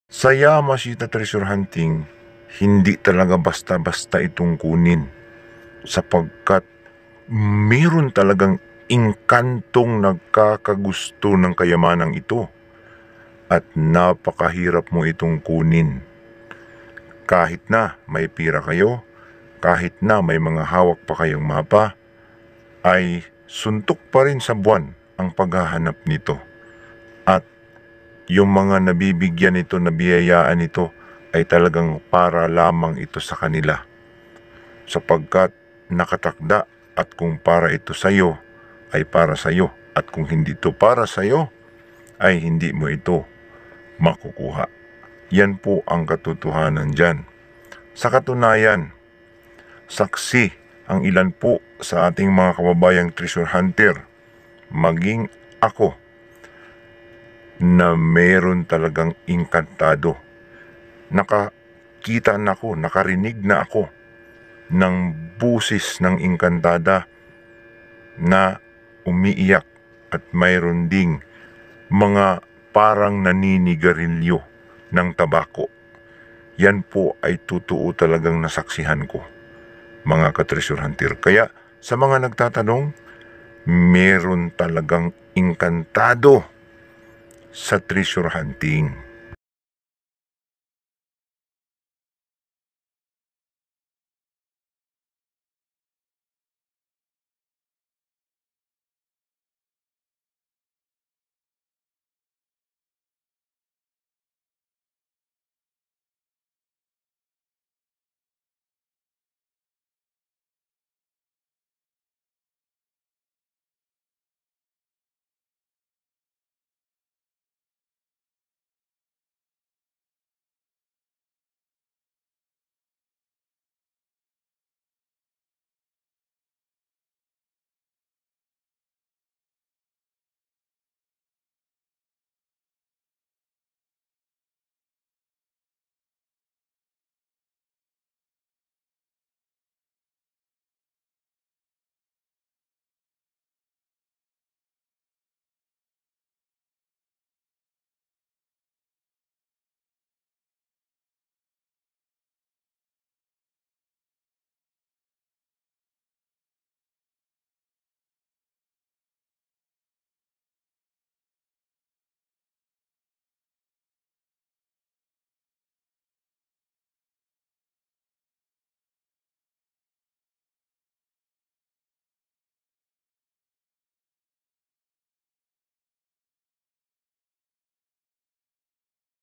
Sa Yamashita Treasure Hunting, hindi talaga basta-basta itong kunin sapagkat meron talagang inkantong nagkakagusto ng kayamanang ito at napakahirap mo itong kunin. Kahit na may pira kayo, kahit na may mga hawak pa kayong mapa, ay suntok pa rin sa buwan ang paghahanap nito. At yung mga nabibigyan nito, nabiyayaan nito, ay talagang para lamang ito sa kanila. Sapagkat nakatakda at kung para ito sa iyo, ay para sa iyo. At kung hindi ito para sa iyo, ay hindi mo ito makukuha. Yan po ang katotohanan dyan. Sa katunayan, saksi ang ilan po sa ating mga kababayang treasure hunter, maging ako, na meron talagang inkantado. Nakakita na ako, nakarinig na ako ng busis ng inkantada na umiiyak at mayroon ding mga parang naninigarilyo ng tabako. Yan po ay totoo talagang nasaksihan ko, mga ka-treasure hunter. Kaya sa mga nagtatanong, meron talagang inkantado sa treasure hunting.